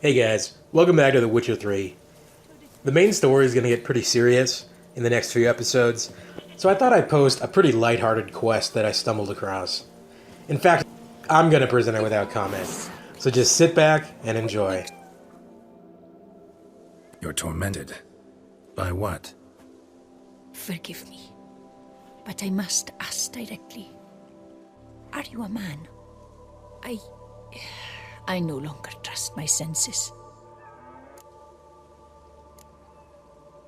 Hey guys, welcome back to The Witcher 3. The main story is going to get pretty serious in the next few episodes, so I thought I'd post a pretty lighthearted quest that I stumbled across. In fact, I'm going to present it without comment, so just sit back and enjoy. You're tormented. By what? Forgive me, but I must ask directly. Are you a man? I no longer trust my senses.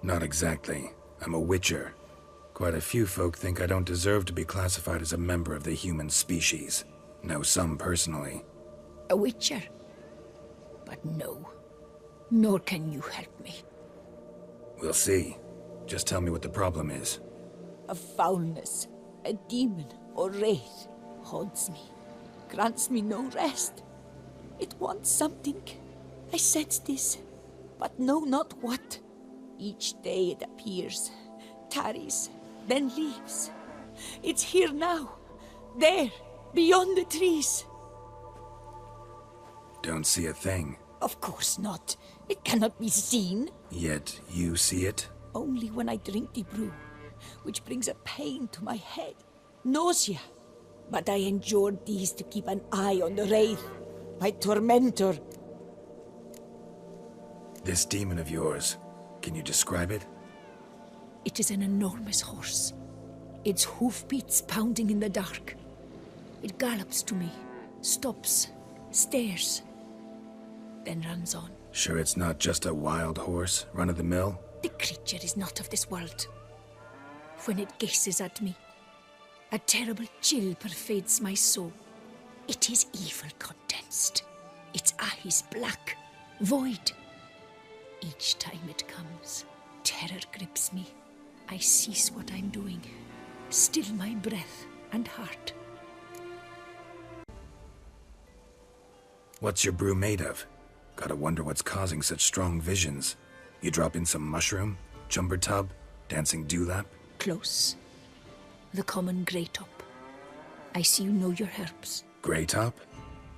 Not exactly. I'm a witcher. Quite a few folk think I don't deserve to be classified as a member of the human species. Know some personally. A witcher? But no. Nor can you help me. We'll see. Just tell me what the problem is. A foulness, a demon or wraith haunts me, grants me no rest. It wants something. I sense this, but know not what. Each day it appears, tarries, then leaves. It's here now, there, beyond the trees. Don't see a thing. Of course not. It cannot be seen. Yet you see it? Only when I drink the brew, which brings a pain to my head, nausea. But I endured these to keep an eye on the wraith, my tormentor. This demon of yours, can you describe it? It is an enormous horse, its hoofbeats pounding in the dark. It gallops to me, stops, stares, then runs on. Sure it's not just a wild horse, run-of-the-mill? The creature is not of this world. When it gazes at me, a terrible chill pervades my soul. It is evil condensed, its eyes black, void. Each time it comes, terror grips me. I cease what I'm doing, still my breath and heart. What's your brew made of? Gotta wonder what's causing such strong visions. You drop in some mushroom, jumper tub, dancing dewlap? Close. The common grey top. I see you know your herbs. Grey top?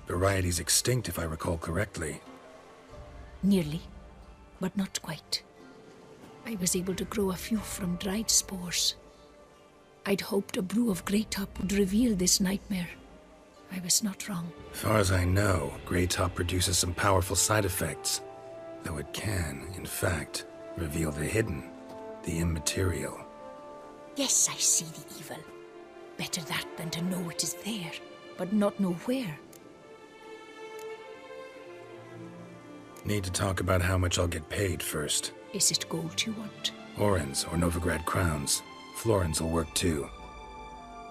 Variety's extinct if I recall correctly. Nearly, but not quite. I was able to grow a few from dried spores. I'd hoped a brew of grey top would reveal this nightmare. I was not wrong. Far as I know, grey top produces some powerful side effects. Though it can, in fact, reveal the hidden, the immaterial. Yes, I see the evil. Better that than to know it is there, but not know where. Need to talk about how much I'll get paid first. Is it gold you want? Orens or Novigrad crowns. Florins will work too.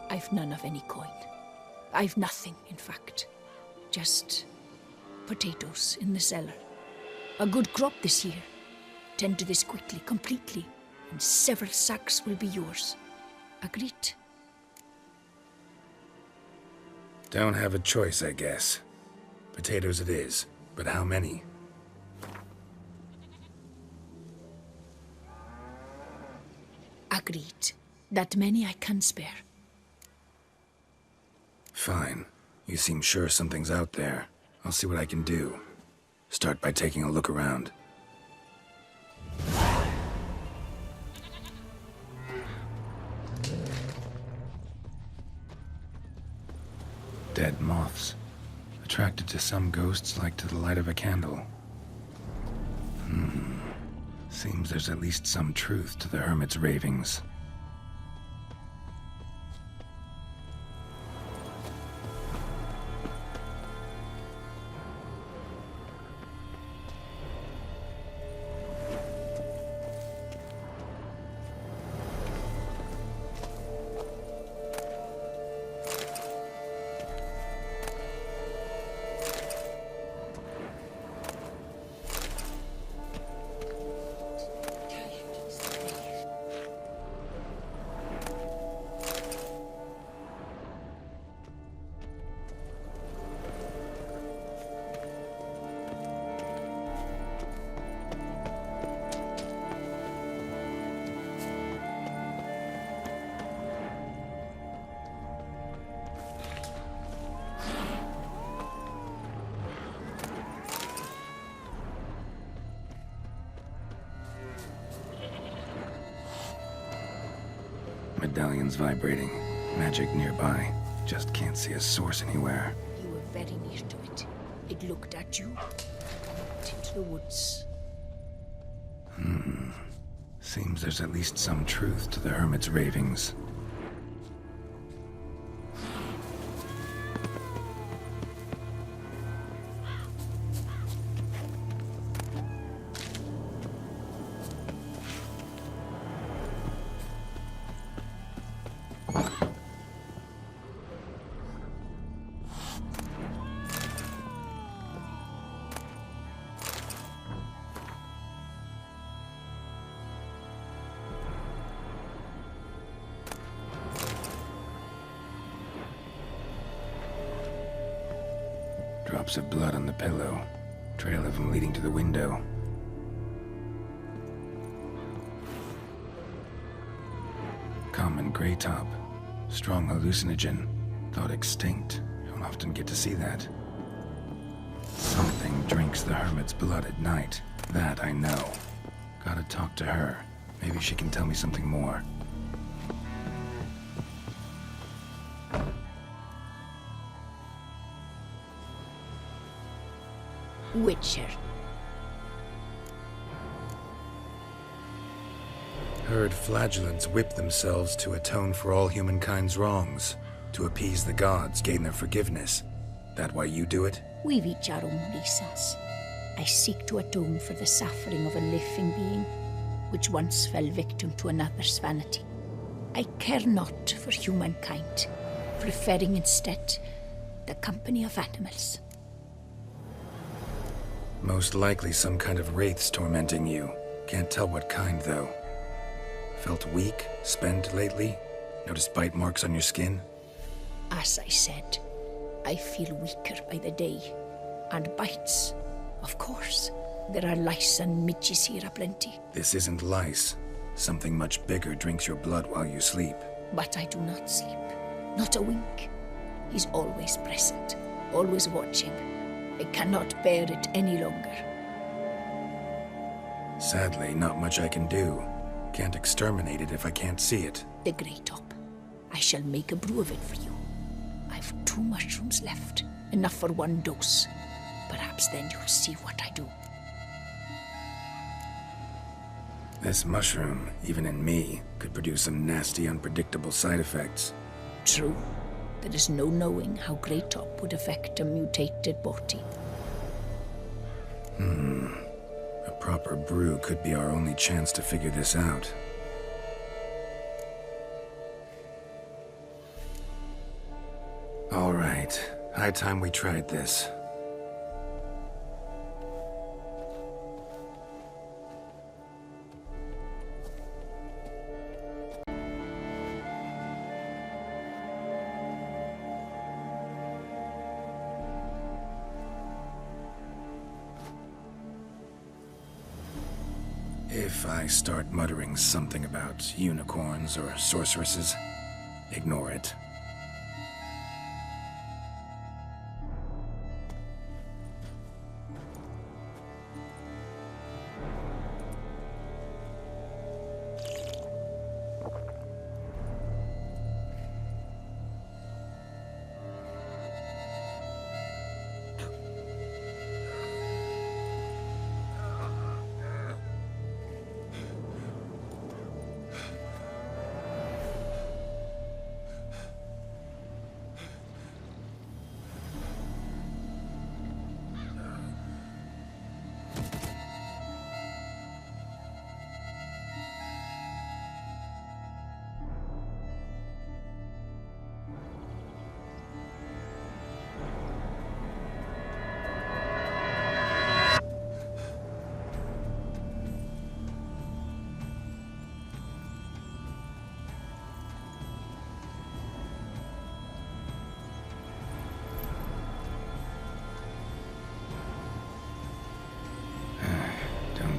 I've none of any coin. I've nothing, in fact. Just potatoes in the cellar. A good crop this year. Tend to this quickly, completely, and several sacks will be yours. Agreed? Don't have a choice, I guess. Potatoes it is, but how many? Agreed. That many I can spare. Fine. You seem sure something's out there. I'll see what I can do. Start by taking a look around. Dead moths. Attracted to some ghosts like to the light of a candle. Seems there's at least some truth to the hermit's ravings. Medallion's vibrating. Magic nearby. Just can't see a source anywhere. You were very near to it. It looked at you and went into the woods. Seems there's at least some truth to the hermit's ravings. Drops of blood on the pillow. Trail of them leading to the window. Common gray top. Strong hallucinogen. Thought extinct. Don't often get to see that. Something drinks the hermit's blood at night. That I know. Gotta talk to her. Maybe she can tell me something more. Witcher. Heard flagellants whip themselves to atone for all humankind's wrongs. To appease the gods, gain their forgiveness. That why you do it? We've each our own reasons. I seek to atone for the suffering of a living being, which once fell victim to another's vanity. I care not for humankind, preferring instead the company of animals. Most likely some kind of wraiths tormenting you. Can't tell what kind, though. Felt weak, spent lately? Noticed bite marks on your skin? As I said, I feel weaker by the day. And bites, of course. There are lice and midges here aplenty. This isn't lice. Something much bigger drinks your blood while you sleep. But I do not sleep. Not a wink. He's always present, always watching. I cannot bear it any longer. Sadly, not much I can do. Can't exterminate it if I can't see it. The Grey Top. I shall make a brew of it for you. I've 2 mushrooms left. Enough for 1 dose. Perhaps then you'll see what I do. This mushroom, even in me, could produce some nasty, unpredictable side effects. True. There is no knowing how Grey Top would affect a mutated body. A proper brew could be our only chance to figure this out. All right. High time we tried this. If I start muttering something about unicorns or sorceresses, ignore it.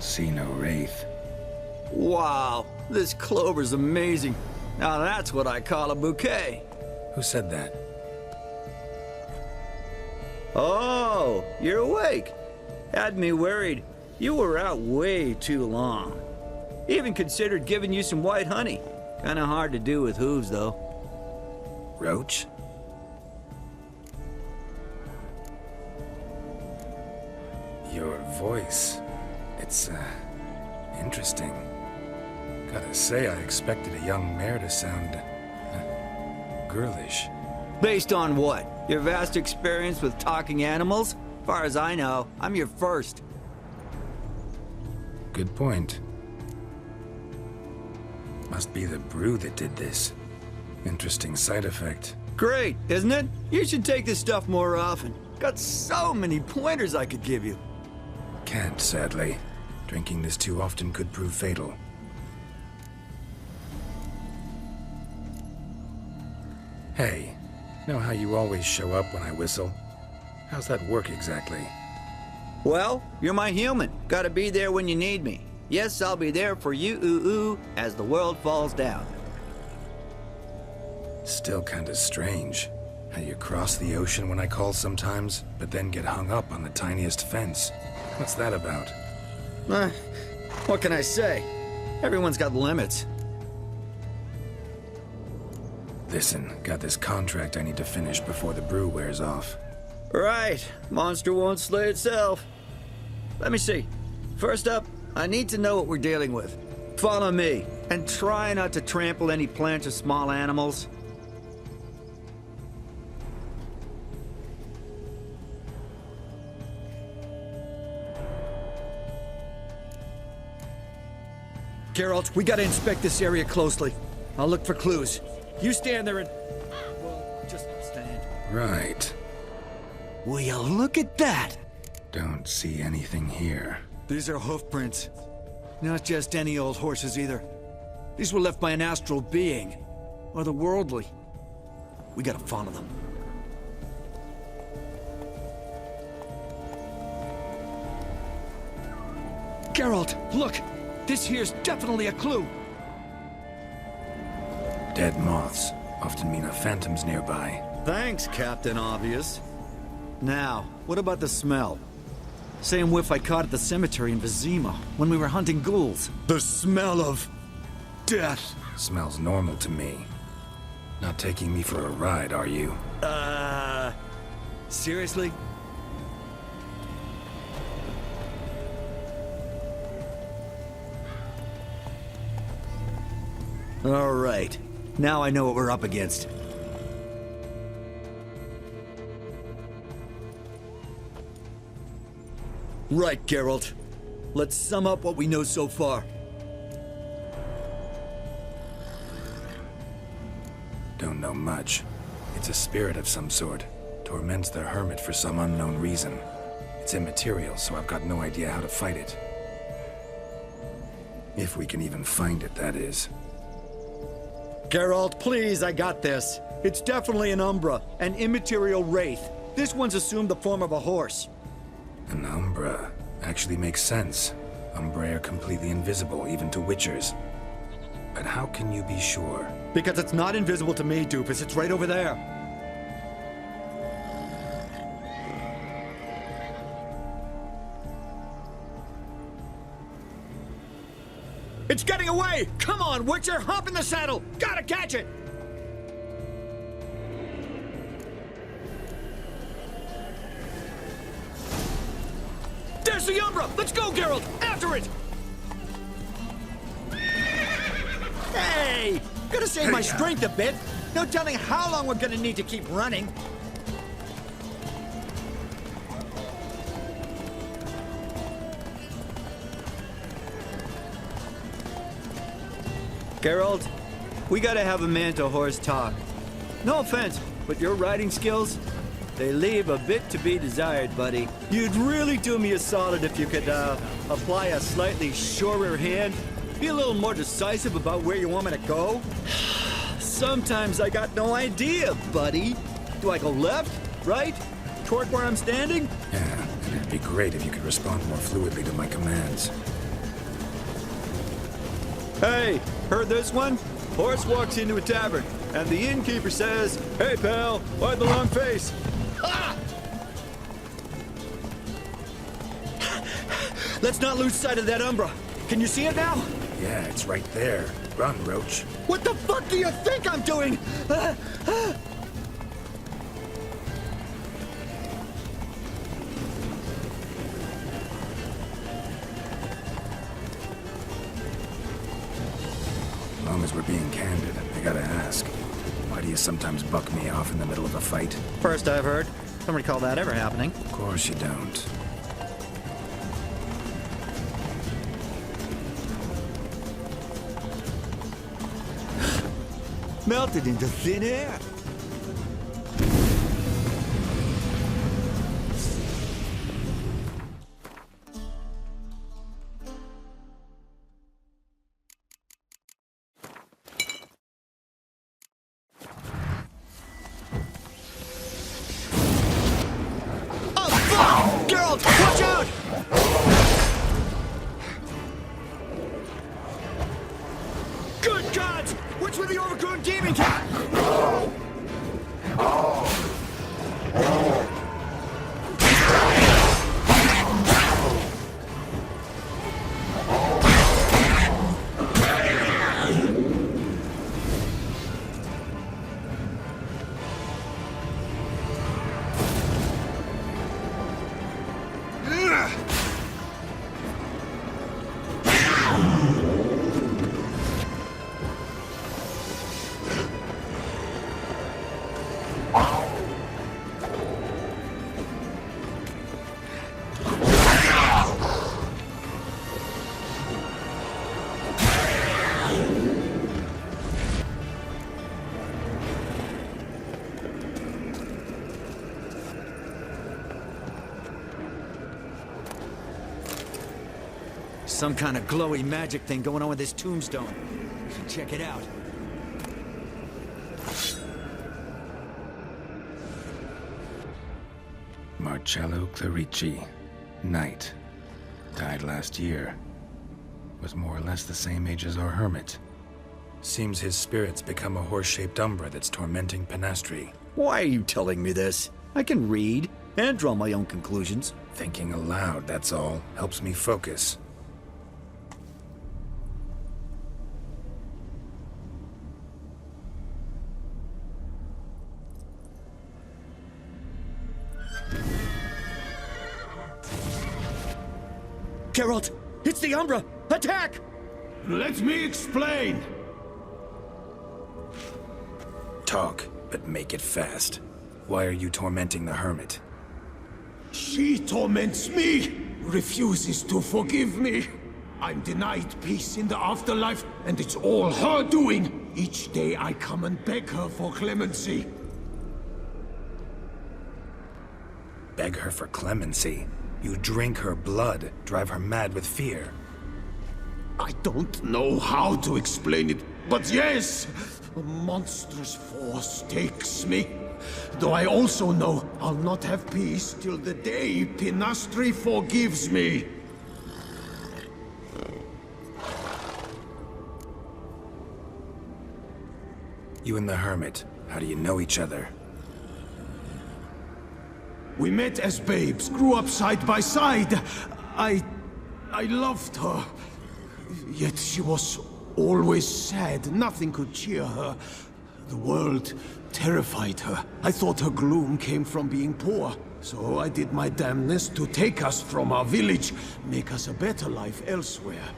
See no wraith. Wow, this clover's amazing. Now that's what I call a bouquet. Who said that? Oh, you're awake. Had me worried. You were out way too long. Even considered giving you some white honey. Kinda hard to do with hooves, though. Roach? Your voice. It's, interesting. Gotta say, I expected a young mare to sound, girlish. Based on what? Your vast experience with talking animals? Far as I know, I'm your first. Good point. Must be the brew that did this. Interesting side effect. Great, isn't it? You should take this stuff more often. Got so many pointers I could give you. Can't, sadly. Drinking this too often could prove fatal. Hey, know how you always show up when I whistle? How's that work exactly? Well, you're my human. Gotta be there when you need me. Yes, I'll be there for you, ooh, as the world falls down. Still kinda strange. How you cross the ocean when I call sometimes, but then get hung up on the tiniest fence. What's that about? What can I say? Everyone's got limits. Listen, got this contract I need to finish before the brew wears off. Right. Monster won't slay itself. Let me see. First up, I need to know what we're dealing with. Follow me, and try not to trample any plants or small animals. Geralt, we gotta inspect this area closely. I'll look for clues. You stand there and... well, just stand. Right. Will you look at that? Don't see anything here. These are hoof prints. Not just any old horses either. These were left by an astral being. Otherworldly. We gotta follow them. Geralt, look! This here's definitely a clue. Dead moths often mean a phantom's nearby. Thanks, Captain Obvious. Now, what about the smell? Same whiff I caught at the cemetery in Vizima when we were hunting ghouls. The smell of... death. Smells normal to me. Not taking me for a ride, are you? Seriously? All right. Now I know what we're up against. Right, Geralt. Let's sum up what we know so far. Don't know much. It's a spirit of some sort. Torments the hermit for some unknown reason. It's immaterial, so I've got no idea how to fight it. If we can even find it, that is. Geralt, please, I got this. It's definitely an Umbra, an immaterial wraith. This one's assumed the form of a horse. An Umbra. Actually makes sense. Umbrae are completely invisible, even to Witchers. But how can you be sure? Because it's not invisible to me, Doofus. It's right over there. It's getting away! Come on, Witcher! Hop in the saddle! Gotta catch it! There's the Umbra! Let's go, Geralt! After it! Hey! Gotta save my strength a bit. No telling how long we're gonna need to keep running. Geralt, we gotta have a man-to-horse talk. No offense, but your riding skills, they leave a bit to be desired, buddy. You'd really do me a solid if you could, apply a slightly surer hand. Be a little more decisive about where you want me to go. Sometimes I got no idea, buddy. Do I go left, right, toward where I'm standing? Yeah, and it'd be great if you could respond more fluidly to my commands. Hey, heard this one? Horse walks into a tavern, and the innkeeper says, "Hey, pal, why the long face?" Ah! Let's not lose sight of that Umbra. Can you see it now? Yeah, it's right there. Run, Roach. What the fuck do you think I'm doing? As long as we're being candid, I gotta ask. Why do you sometimes buck me off in the middle of a fight? First I've heard. Don't recall that ever happening. Of course you don't. Melted into thin air. Oh, fuck! Geralt, watch out! Good gods! What's with the overgrown demon cat? Some kind of glowy magic thing going on with this tombstone. Should check it out. Marcello Clerici, Knight. Died last year. Was more or less the same age as our hermit. Seems his spirit's become a horse-shaped umbra that's tormenting Penastri. Why are you telling me this? I can read and draw my own conclusions. Thinking aloud, that's all. Helps me focus. Geralt, it's the Umbra! Attack! Let me explain. Talk, but make it fast. Why are you tormenting the hermit? She torments me, refuses to forgive me. I'm denied peace in the afterlife, and it's all her doing. Each day I come and beg her for clemency. Beg her for clemency? You drink her blood, drive her mad with fear. I don't know how to explain it, but yes, a monstrous force takes me. Though I also know I'll not have peace till the day Penastri forgives me. You and the hermit, how do you know each other? We met as babes, grew up side by side. I loved her. Yet she was always sad. Nothing could cheer her. The world terrified her. I thought her gloom came from being poor. So I did my damnedest to take us from our village, make us a better life elsewhere.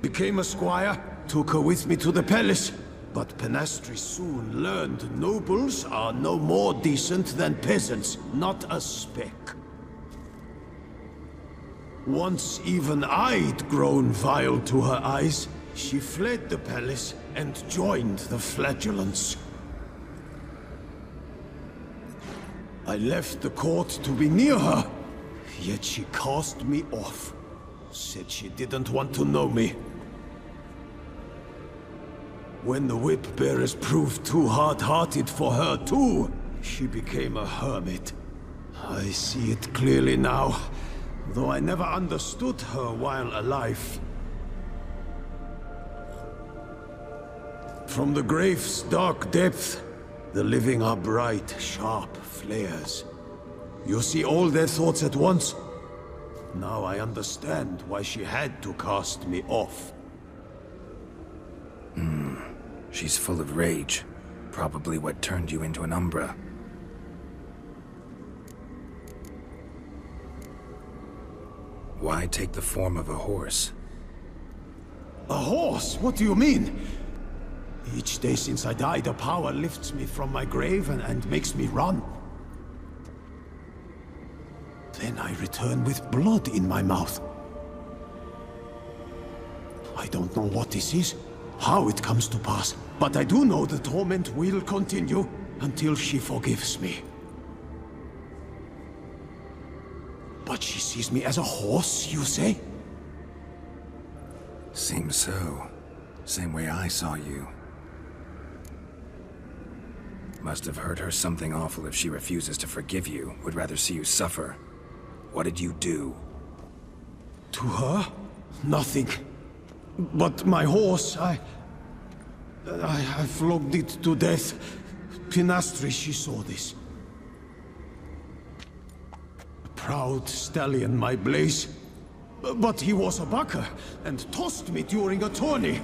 Became a squire, took her with me to the palace. But Penastri soon learned nobles are no more decent than peasants, not a speck. Once even I'd grown vile to her eyes, she fled the palace and joined the flagellants. I left the court to be near her, yet she cast me off. Said she didn't want to know me. When the whip-bearers proved too hard-hearted for her too, she became a hermit. I see it clearly now, though I never understood her while alive. From the grave's dark depth, the living are bright, sharp flares. You see all their thoughts at once. Now I understand why she had to cast me off. She's full of rage. Probably what turned you into an Umbra. Why take the form of a horse? A horse? What do you mean? Each day since I died, a power lifts me from my grave and makes me run. Then I return with blood in my mouth. I don't know what this is, how it comes to pass, but I do know the torment will continue until she forgives me. But she sees me as a horse, you say? Seems so. Same way I saw you. Must have hurt her something awful if she refuses to forgive you, would rather see you suffer. What did you do? To her? Nothing. But my horse, I flogged it to death. Pinastri, she saw this. A proud stallion, my Blaze. But he was a bucker, and tossed me during a tourney.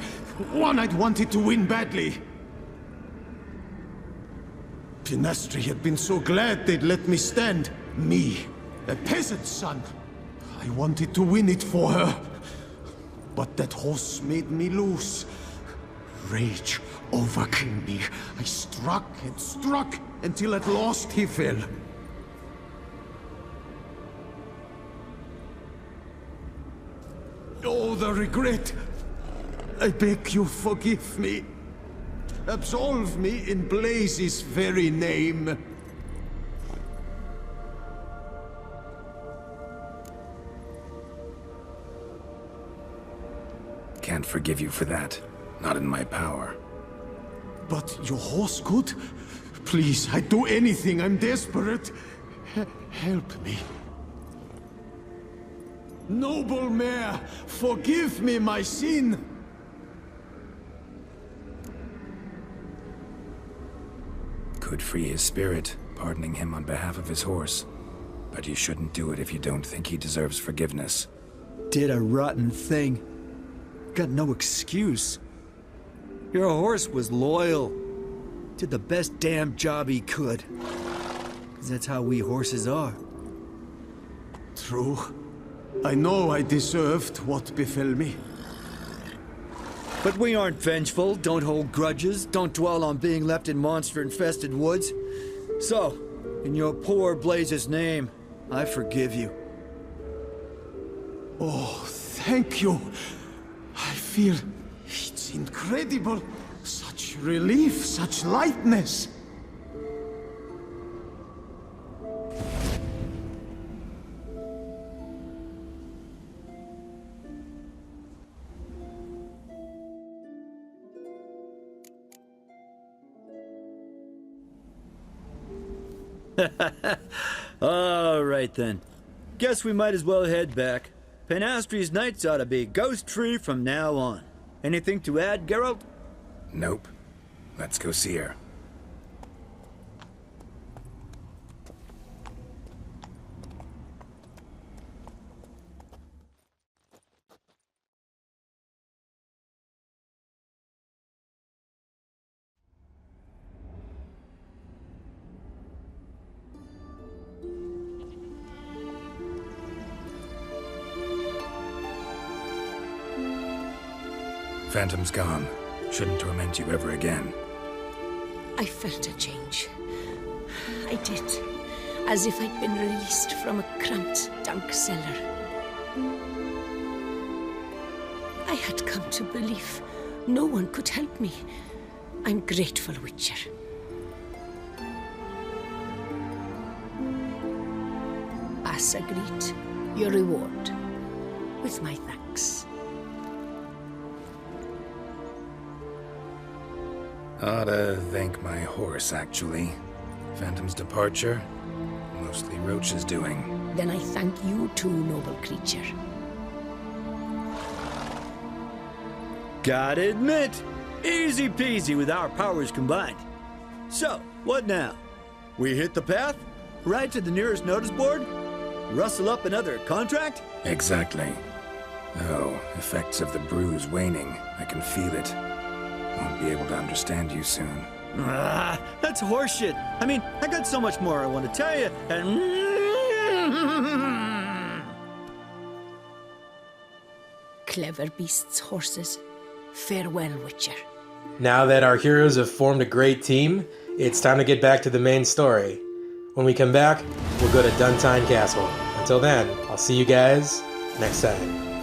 One I'd wanted to win badly. Pinastri had been so glad they'd let me stand. Me, a peasant's son. I wanted to win it for her. But that horse made me lose. Rage overcame me. I struck and struck until at last he fell. Oh, the regret. I beg you, forgive me. Absolve me in Blaze's very name. Can't forgive you for that. Not in my power. But your horse could? Please, I'd do anything. I'm desperate. Help me. Noble mare, forgive me my sin. Could free his spirit, pardoning him on behalf of his horse. But you shouldn't do it if you don't think he deserves forgiveness. Did a rotten thing. Got no excuse. Your horse was loyal. Did the best damn job he could. 'Cause that's how we horses are. True. I know I deserved what befell me. But we aren't vengeful, don't hold grudges, don't dwell on being left in monster-infested woods. So, in your poor Blaze's name, I forgive you. Oh, thank you. I feel it's incredible. Such relief, such lightness. All right then. Guess we might as well head back. Panastri's nights ought to be ghost-free from now on. Anything to add, Geralt? Nope. Let's go see her. Phantom's gone. Shouldn't torment you ever again. I felt a change. I did. As if I'd been released from a cramped, dank cellar. I had come to believe no one could help me. I'm grateful, Witcher. As agreed, your reward. With my thanks. Ought to thank my horse, actually. Phantom's departure, mostly Roach's doing. Then I thank you too, noble creature. Gotta admit, easy peasy with our powers combined. So, what now? We hit the path? Right to the nearest notice board? Rustle up another contract? Exactly. Oh, effects of the bruise waning. I can feel it. Won't be able to understand you soon. That's horseshit. I mean, I got so much more I want to tell you, and... Clever beasts, horses. Farewell, Witcher. Now that our heroes have formed a great team, it's time to get back to the main story. When we come back, we'll go to Duntine Castle. Until then, I'll see you guys next time.